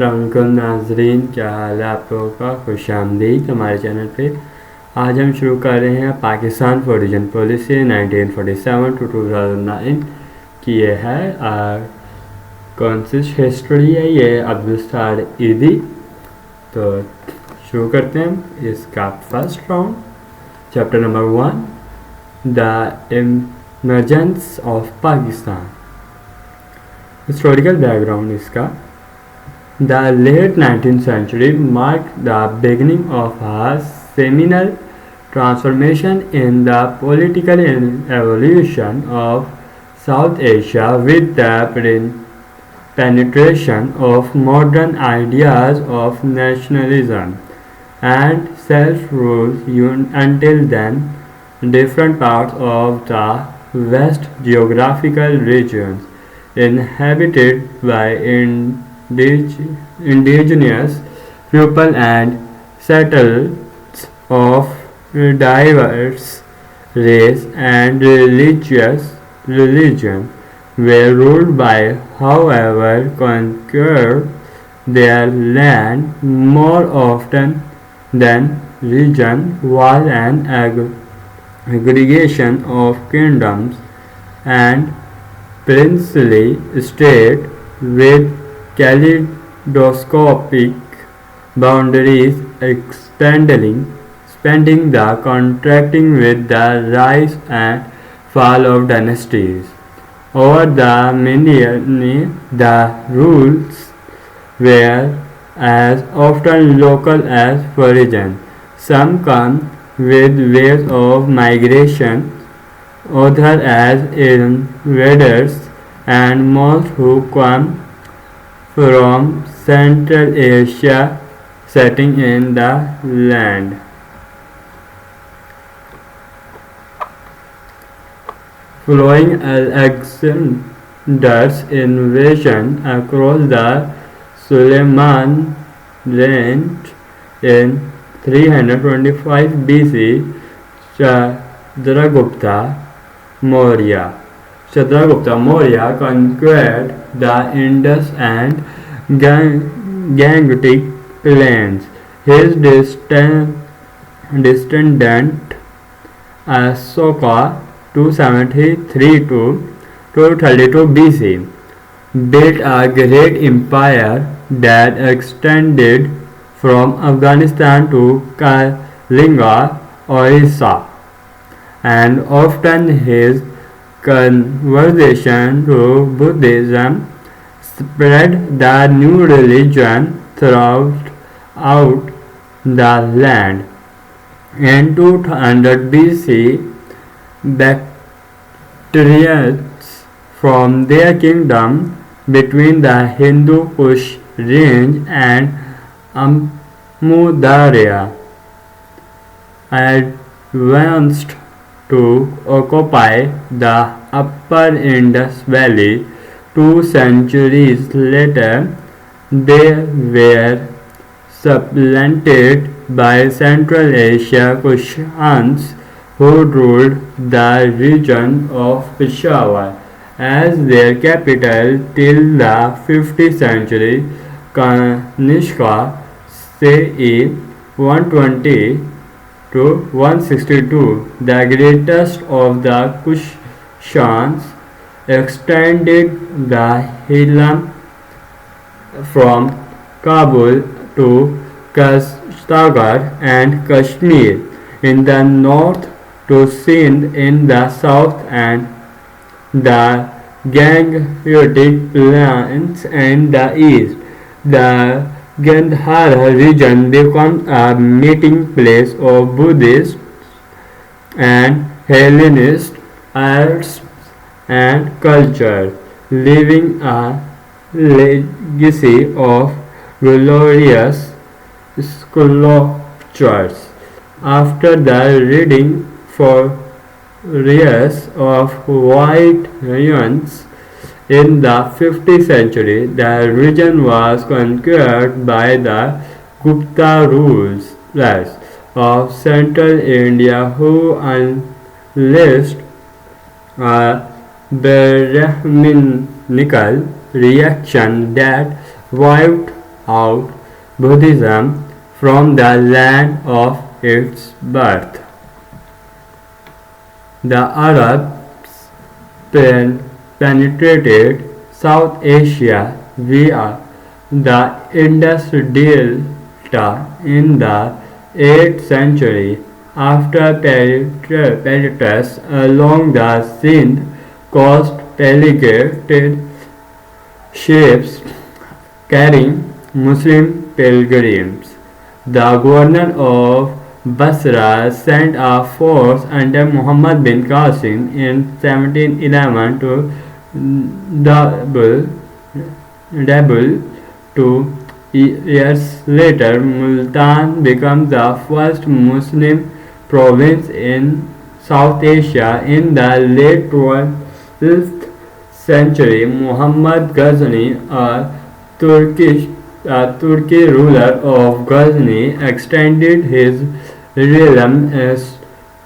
अस्सलामुअलैकुम नाजरीन, क्या हाल है आप लोगों का। खुशामदीद हमारे चैनल पे। आज हम शुरू कर रहे हैं पाकिस्तान फॉरेन पॉलिसी 1947 टू 2009 की। ये है कौन सी हिस्ट्री है, ये अब्दुल ईदी। तो शुरू करते हैं इसका first round. Chapter number 1, the emergence of Pakistan. Historical background इसका। The late 19th century marked the beginning of a seminal transformation in the political evolution of South Asia with the penetration of modern ideas of nationalism and self-rule. Until then, different parts of the West geographical regions inhabited by indigenous people and settlers of diverse race and religion were ruled by however conquered their land more often than region was an aggregation of kingdoms and princely state with kaleidoscopic boundaries expanding the contracting with the rise and fall of dynasties. Over the millennia, the rules were as often local as foreign. Some come with waves of migration, others as invaders, and most who come from Central Asia setting in the land. Following Alexander's invasion across the Suleiman Range in 325 BC, Chandragupta Maurya conquered the Indus and Gangetic plains. His descendant Asoka 273 to 232 BC built a great empire that extended from Afghanistan to Kalinga, Orissa, and often his conversion to Buddhism spread the new religion throughout the land. In 200 BC, Bactrians from their kingdom between the Hindu Kush range and Amudarya advanced to occupy the upper Indus Valley. 2 centuries later, they were supplanted by Central Asia Kushans who ruled the region of Peshawar as their capital till the 5th century. Kanishka CE 120 to 162, the greatest of the Kushans, extended the Hilam from Kabul to Kashtagir and Kashmir in the north to Sindh in the south and the Gangetic plains in the east. The Gandhara region became a meeting place of Buddhist and Hellenist arts and culture, leaving a legacy of glorious sculptures. After the raiding furious of white Huns in the 5th century, the region was conquered by the Gupta rulers of central India, who unleashed a Brahminical reaction that wiped out Buddhism from the land of its birth. The Arabs penetrated South Asia via the Indus Delta in the 8th century. After Periplus along the Sindh coast, pelagic ships carrying Muslim pilgrims. The governor of Basra sent a force under Muhammad bin Qasim in 1711 to Dabul. Two years later, Multan became the first Muslim province in South Asia. In the late 12th century, Muhammad Ghazni, a Turkic ruler of Ghazni, extended his realm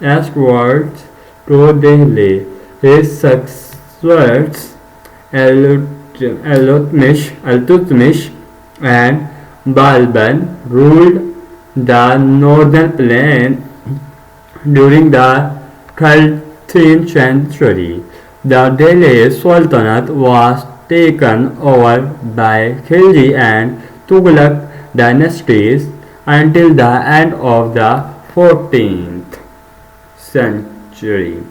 eastwards to Delhi. His successors, Iltutmish and Balban, ruled the northern plain during the 13th century. The Delhi Sultanate was taken over by Khilji and Tughlaq dynasties until the end of the 14th century.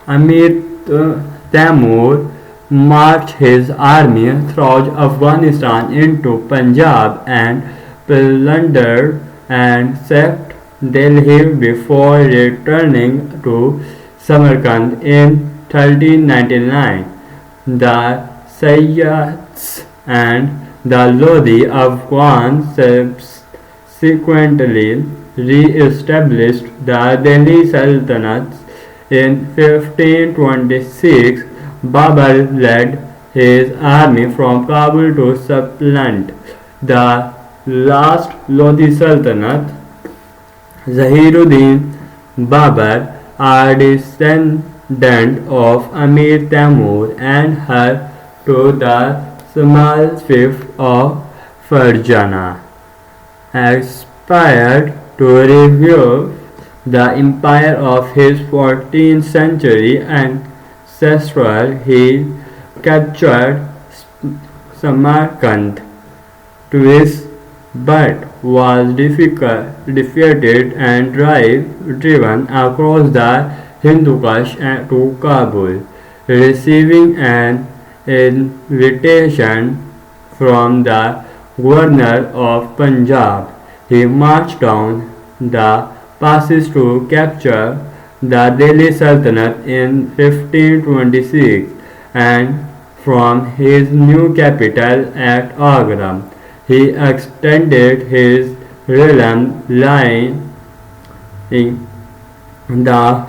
Amir Tamur marched his army through Afghanistan into Punjab and plundered and sacked Delhi before returning to Samarkand in 1399. The Sayyids and the Lodi Afghans subsequently re-established the Delhi Sultanate. In 1526, Babur led his army from Kabul to supplant the last Lodi Sultanate. Zahiruddin Babur, a descendant of Amir Tamur and heir to the small fief of Fargana, aspired to revive the empire of his 14th century ancestor. He captured Samarkand twice but was defeated and driven across the Hindu Kush to Kabul. Receiving an invitation from the governor of Punjab, he marched down the passes to capture the Delhi Sultanate in 1526 and from his new capital at Agra. He extended his realm, laying the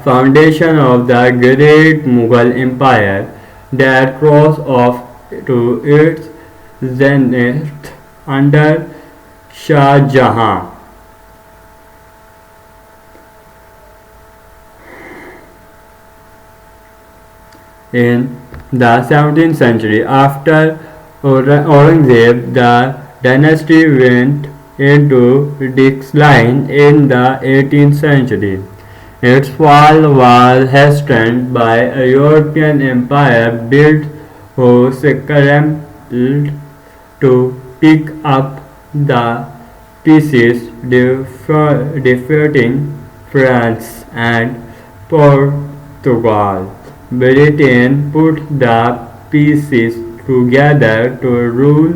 foundation of the great Mughal Empire that rose off to its zenith under Shah Jahan. In the 17th century, after Aurangzeb, the dynasty went into decline in the 18th century. Its fall was hastened by a European empire built who scrambled to pick up the pieces, defeating France and Portugal. Britain put the pieces together to rule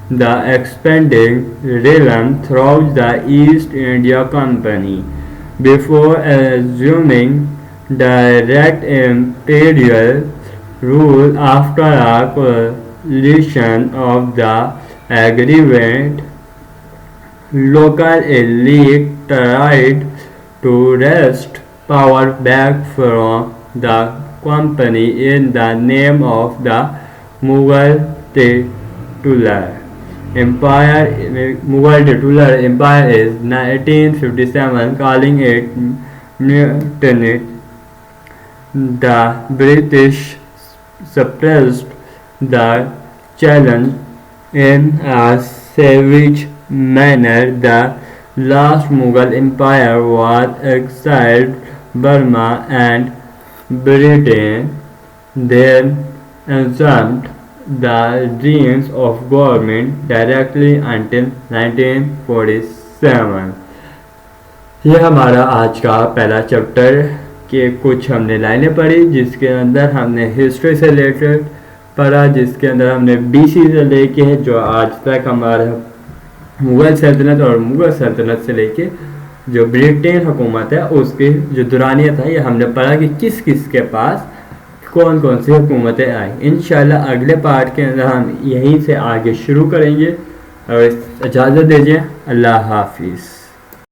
the expanding realm through the East India Company. Before assuming direct imperial rule after a coalition of the aggrieved local elite tried to wrest power back from the company in the name of the Mughal titular empire is 1957, calling it mutiny. The British suppressed the challenge in a savage manner. The last Mughal Empire was exiled Burma and Britain then assumed the reins of government directly until 1947. यह हमारा आज का पहला chapter के कुछ हमने लाइनें पढ़ी, जिसके अंदर हमने हिस्ट्री से रिलेटेड पढ़ा, जिसके अंदर हमने BC से लेके जो आज तक हमारा मुग़ल सल्तनत और मुग़ल सल्तनत से लेके जो ब्रिटेन हुकूमत है उसकी जो दुरानियत है, ये हमने पढ़ा कि किस किस के पास कौन कौन सी हुकूमतें आई। इंशाल्लाह अगले पार्ट के अंदर हम यहीं से आगे शुरू करेंगे और इजाज़त दीजिए। अल्लाह हाफिज़।